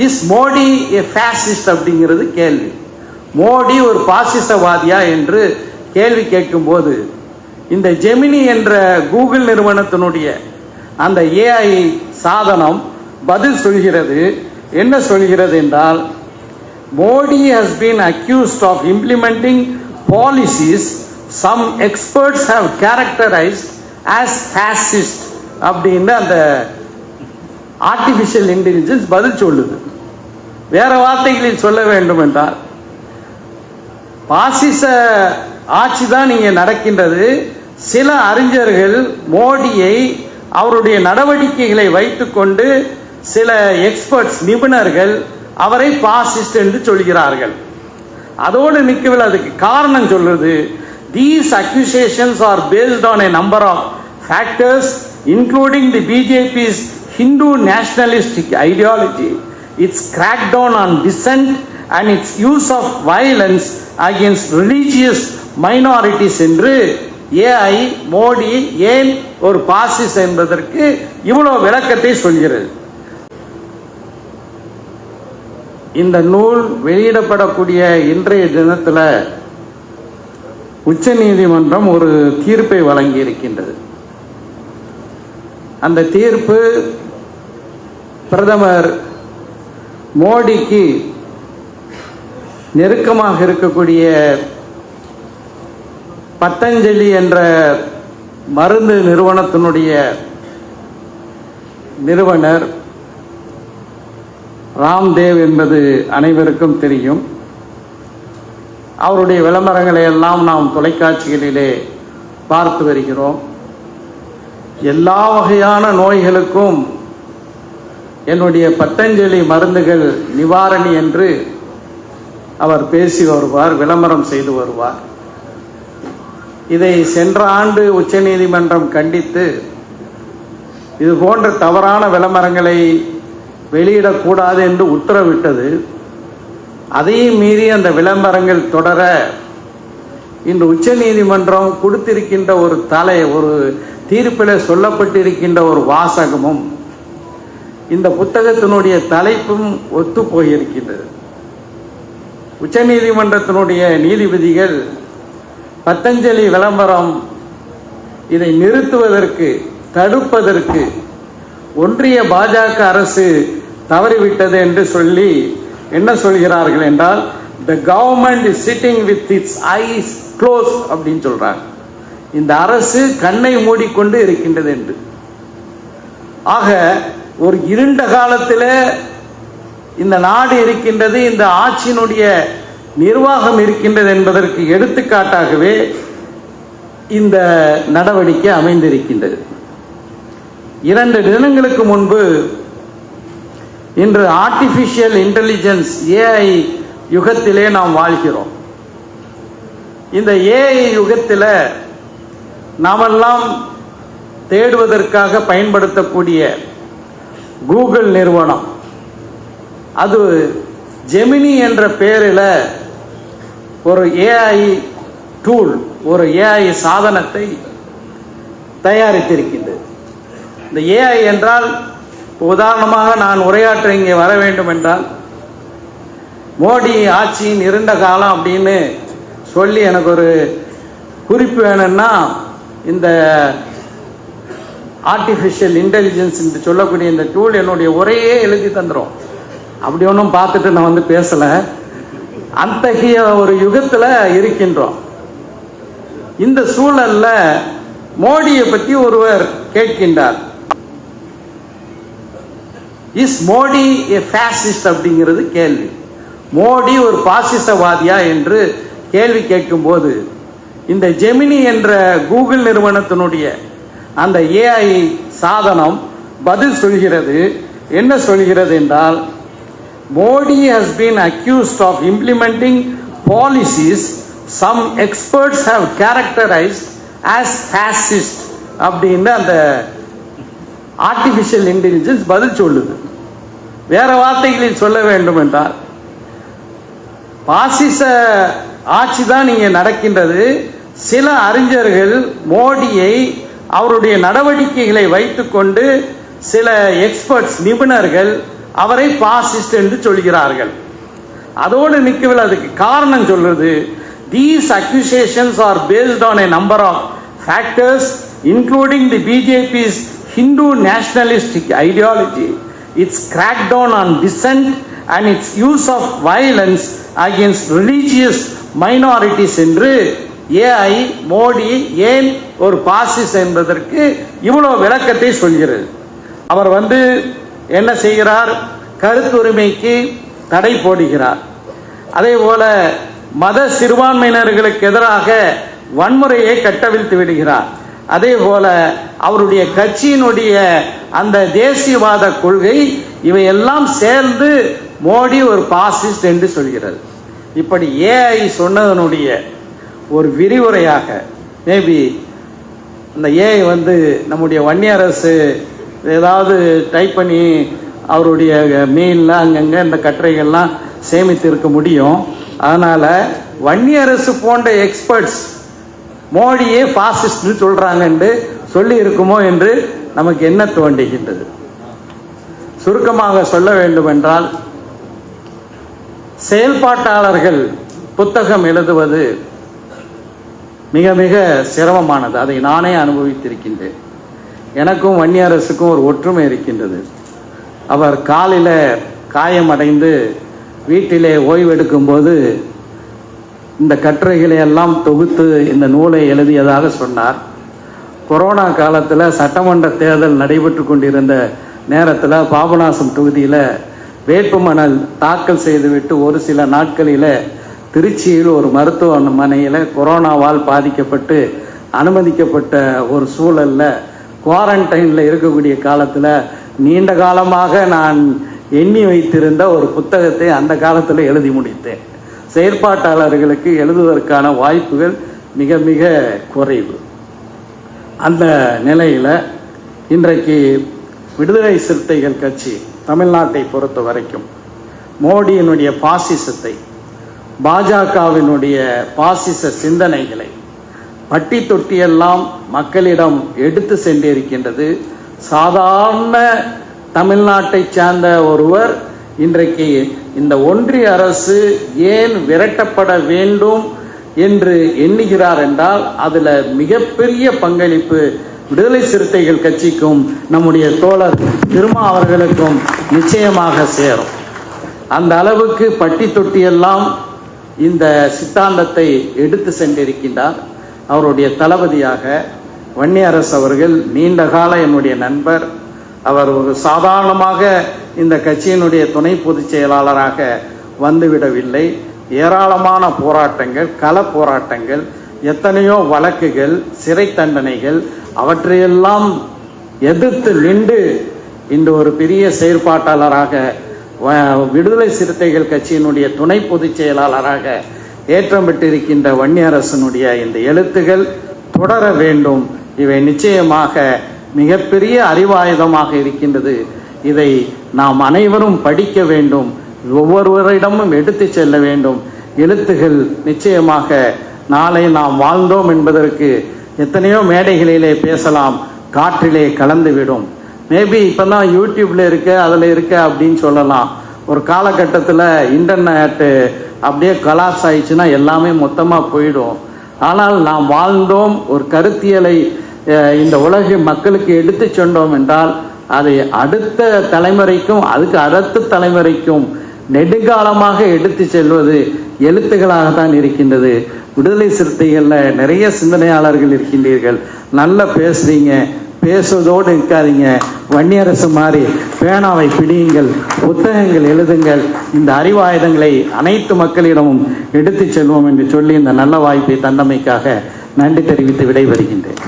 Is Modi A fascist அப்படிங்கிறது கேள்வி. மோடி ஒரு பாசிசவாதியா என்று கேள்வி கேட்கும்போது இந்த ஜெமினி என்ற கூகுள் நிறுவனத்தினுடைய அந்த ஏஐ சாதனம் பதில் சொல்கிறது. என்ன சொல்கிறது என்றால், Modi has been accused of implementing policies some experts have characterized as fascist அப்படின்னு அந்த ஆர்டிஃபிஷியல் இன்டெலிஜென்ஸ் பதில் சொல்லுது. வேற வார்த்தைகளில் சொல்ல வேண்டும் என்றால், பாசிச ஆட்சி தான் இங்கே நடக்கின்றது. சில அறிஞர்கள் மோடியை அவருடைய நடவடிக்கைகளை வைத்துக்கொண்டு சில எக்ஸ்பர்ட்ஸ் நிபுணர்கள் அவரை பாசிஸ்ட் என்று சொல்கிறார்கள். அதோடு நிற்கவில்லை, அதுக்கு காரணம் சொல்றது, these accusations are based on a number of factors including the BJP's Hindu nationalistic ideology, its crackdown on dissent and its use of violence against religious minorities என்று ஏஐ மோடி ஏன் ஒரு பாசிஸ்ட் என்பதற்கு இவ்வளவு விளக்கத்தை சொல்கிறது. இந்த நூல் வெளியிடப்படக்கூடிய இன்றைய தினத்தில் உச்ச நீதிமன்றம் ஒரு தீர்ப்பை வழங்கி இருக்கின்றது. அந்த தீர்ப்பு பிரதமர் மோடிக்கு நெருக்கமாக இருக்கக்கூடிய பதஞ்சலி என்ற மருந்து நிறுவனத்தினுடைய நிறுவனர் ராம்தேவ் என்பது அனைவருக்கும் தெரியும். அவருடைய விளம்பரங்களை எல்லாம் நாம் தொலைக்காட்சிகளிலே பார்த்து வருகிறோம். எல்லா வகையான நோய்களுக்கும் என்னுடைய பதஞ்சலி மருந்துகள் நிவாரணி என்று அவர் பேசி வருவார், விளம்பரம் செய்து வருவார். இதை சென்ற ஆண்டு உச்ச நீதிமன்றம் கண்டித்து இது போன்ற தவறான விளம்பரங்களை வெளியிடக்கூடாது என்று உத்தரவிட்டது. அதையும் மீறி அந்த விளம்பரங்கள் தொடர இன்று உச்ச நீதிமன்றம் கொடுத்திருக்கின்ற ஒரு தீர்ப்பில் சொல்லப்பட்டிருக்கின்ற ஒரு வாசகமும் இந்த புத்தகத்தினுடைய தலைப்பும் ஒத்து போயிருக்கின்றது. உச்ச நீதிமன்றத்தினுடைய நீதிபதிகள் பதஞ்சலி விளம்பரம் இதை நிறுத்துவதற்கு தடுப்பதற்கு ஒன்றிய பாஜக அரசு தவறிவிட்டது என்று சொல்லி என்ன சொல்கிறார்கள் என்றால், the government is sitting with its eyes closed அப்படின்னு சொல்றாங்க. இந்த அரசு கண்ணை மூடிக்கொண்டு இருக்கின்றது என்று. ஆக ஒரு இருண்ட காலத்தில் இந்த நாடு இருக்கின்றது, இந்த ஆட்சியினுடைய நிர்வாகம் இருக்கின்றது என்பதற்கு எடுத்துக்காட்டாகவே இந்த நடவடிக்கை அமைந்திருக்கின்றது. 2 தினங்களுக்கு முன்பு இன்று ஆர்டிஃபிஷியல் இன்டெலிஜென்ஸ் ஏஐ யுகத்திலே நாம் வாழ்கிறோம். இந்த ஏஐ யுகத்தில் நாமெல்லாம் தேடுவதற்காக பயன்படுத்தக்கூடிய கூகுள் நிறுவனம் அது ஜெமினி என்ற பெயரில் ஒரு ஏஐ டூல், ஒரு ஏஐ சாதனத்தை தயாரித்திருக்கின்றது. இந்த ஏஐ என்றால், உதாரணமாக நான் உரையாற்ற இங்கே வர வேண்டும் என்றால், மோடி ஆட்சியின் இருண்ட காலம் அப்படின்னு சொல்லி எனக்கு ஒரு குறிப்பு வேணும்னா இந்த ஆர்டிஃபிஷியல் இன்டெலிஜென்ஸ் என்று சொல்லக்கூடிய இந்த டூல் என்னுடைய உரையே எழுதி தந்துடும். அப்படி ஒன்றும் பார்த்துட்டு நான் வந்து பேசலை. அத்தகைய ஒரு யுகத்தில் இருக்கின்றோம். இந்த சூழல்ல மோடியை பற்றி ஒருவர் கேட்கின்றார், இஸ் மோடி ஏ ஃபேசிஸ்ட் அப்படிங்கிறது கேள்வி. மோடி ஒரு பாசிசவாதியா என்று கேள்வி கேட்கும்போது இந்த ஜெமினி என்ற கூகுள் நிறுவனத்தினுடைய அந்த ஏஐ சாதனம் பதில் சொல்கிறது. என்ன சொல்கிறது என்றால், Modi has been accused of implementing policies some experts have characterized as fascist அப்படின்னு அந்த ஆர்டிஃபிஷியல் இன்டெலிஜென்ஸ் பதில் சொல்லுது. வேற வார்த்தைகளில் சொல்ல வேண்டும் என்றால், பாசிச ஆட்சி தான் இங்கே நடக்கின்றது. சில அறிஞர்கள் மோடியை அவருடைய நடவடிக்கைகளை வைத்துக்கொண்டு சில எக்ஸ்பர்ட்ஸ் நிபுணர்கள் அவரை பாசிஸ்ட் என்று சொல்கிறார்கள். அதோடு நிற்கவில்லை, அதுக்கு காரணம் சொல்றது, these accusations are based on a number of factors including the BJP's Hindu nationalistic ideology, its crackdown on dissent and its use of violence against religious minorities என்று ஏஐ மோடி ஏன் ஒரு பாசிஸ்ட் என்பதற்கு இவ்வளவு விளக்கத்தை சொல்கிறது. அவர் என்ன செய்கிறார், கருத்துரிமைக்கு தடை போடுகிறார். அதே போல மத சிறுபான்மையினர்களுக்கு எதிராக வன்முறையை கட்டவிழ்த்து விடுகிறார். அதே போல அவருடைய கட்சியினுடைய அந்த தேசியவாத கொள்கை இவையெல்லாம் சேர்ந்து மோடி ஒரு பாசிஸ்ட் என்று சொல்கிறது. இப்படி ஏஐ சொன்னதனுடைய ஒரு விரிவுரையாக மேபி இந்த ஏஐ நம்முடைய வன்னியரசு ஏதாவது டைப் பண்ணி அவருடைய மெயிலில் அங்கங்கே இந்த கட்டுரைகள்லாம் சேமித்து இருக்க முடியும். அதனால் வன்னியரசு போன்ற எக்ஸ்பர்ட்ஸ் மோடியே பாசிஸ்ட்னு சொல்கிறாங்கன்னு சொல்லி இருக்குமோ என்று நமக்கு என்ன தோன்றுகின்றது. சுருக்கமாக சொல்ல வேண்டும் என்றால், செயல்பாட்டாளர்கள் புத்தகம் எழுதுவது மிக மிக சிரமமானது. அதை நானே அனுபவித்திருக்கின்றேன். எனக்கும் வன்னியரசுக்கும் ஒரு ஒற்றுமை இருக்கின்றது. அவர் காலில் காயமடைந்து வீட்டிலே ஓய்வெடுக்கும்போது இந்த கட்டுரைகளை எல்லாம் தொகுத்து இந்த நூலை எழுதியதாக சொன்னார். கொரோனா காலத்தில் சட்டமன்ற தேர்தல் நடைபெற்று கொண்டிருந்த நேரத்தில் பாபநாசம் தொகுதியில் வேட்புமனு தாக்கல் செய்துவிட்டு ஒரு சில நாட்களில் திருச்சியில் ஒரு மருத்துவமனையில் கொரோனாவால் பாதிக்கப்பட்டு அனுமதிக்கப்பட்ட ஒரு சூழலில் குவாரண்டைனில் இருக்கக்கூடிய காலத்தில் நீண்ட காலமாக நான் எண்ணி வைத்திருந்த ஒரு புத்தகத்தை அந்த காலத்தில் எழுதி முடித்தேன். செயற்பாட்டாளர்களுக்கு எழுதுவதற்கான வாய்ப்புகள் மிக மிக குறைவு. அந்த நிலையில் இன்றைக்கு விடுதலை சிறுத்தைகள் கட்சி தமிழ்நாட்டை பொறுத்த வரைக்கும் மோடியினுடைய பாசிசத்தை, பாஜகவினுடைய பாசிச சிந்தனைகளை பட்டி தொட்டியெல்லாம் மக்களிடம் எடுத்து சென்றிருக்கின்றது. சாதாரண தமிழ்நாட்டை சார்ந்த ஒருவர் இன்றைக்கு இந்த ஒன்றிய அரசு ஏன் விரட்டப்பட வேண்டும் என்று எண்ணுகிறார் என்றால், அதில் மிகப்பெரிய பங்களிப்பு விடுதலை சிறுத்தைகள் கட்சிக்கும் நம்முடைய தோழர் திருமா அவர்களுக்கும் நிச்சயமாக சேரும். அந்த அளவுக்கு பட்டி தொட்டியெல்லாம் இந்த சித்தாந்தத்தை எடுத்து சென்றிருக்கின்றார். அவருடைய தளபதியாக வன்னியரசு அவர்கள் நீண்ட கால என்னுடைய நண்பர். அவர் ஒரு சாதாரணமாக இந்த கட்சியினுடைய துணை பொதுச் செயலாளராக வந்துவிடவில்லை. ஏராளமான போராட்டங்கள், கள போராட்டங்கள், எத்தனையோ வழக்குகள், சிறை தண்டனைகள், அவற்றையெல்லாம் எதிர்த்து நின்று இன்று ஒரு பெரிய செயற்பாட்டாளராக விடுதலை சிறுத்தைகள் கட்சியினுடைய துணை பொதுச் செயலாளராக ஏற்றம் பெற்றிருக்கின்ற வன்னியரசனுடைய இந்த எழுத்துகள் தொடர வேண்டும். இவை நிச்சயமாக மிகப்பெரிய அறிவாயுதமாக இருக்கின்றது. இதை நாம் அனைவரும் படிக்க வேண்டும், ஒவ்வொருவரிடமும் எடுத்து செல்ல வேண்டும். எழுத்துகள் நிச்சயமாக நாளை நாம் வாழ்ந்தோம் என்பதற்கு எத்தனையோ மேடைகளிலே பேசலாம், காற்றிலே கலந்துவிடும். மேபி இப்போ தான் யூடியூப்ல இருக்க, அதில் இருக்க அப்படின்னு சொல்லலாம். ஒரு காலகட்டத்தில் இன்டர்நெட்டு அப்படியே கொலாப்ஸ் ஆயிடுச்சுன்னா எல்லாமே மொத்தமாக போயிடும். ஆனால் நாம் வாழ்ந்தோம், ஒரு கருத்தியலை இந்த உலக மக்களுக்கு எடுத்து சென்றோம் என்றால் அதை அடுத்த தலைமுறைக்கும் அதுக்கு அடுத்த தலைமுறைக்கும் நெடுங்காலமாக எடுத்து செல்வது எழுத்துக்களாகத்தான் இருக்கின்றது. விடுதலை சிறுத்தைகளில் நிறைய சிந்தனையாளர்கள் இருக்கின்றீர்கள், நல்லா பேசுறீங்க, பேசுவதோடு இருக்காதீங்க, வன்னியரசு மாதிரி பேனாவை பிடியுங்கள், புத்தகங்கள் எழுதுங்கள், இந்த அறிவாயுதங்களை அனைத்து மக்களிடமும் எடுத்து செல்வோம் என்று சொல்லி இந்த நல்ல வாய்ப்பை தந்தமைக்காக நன்றி தெரிவித்து விடைபெறுகின்றேன்.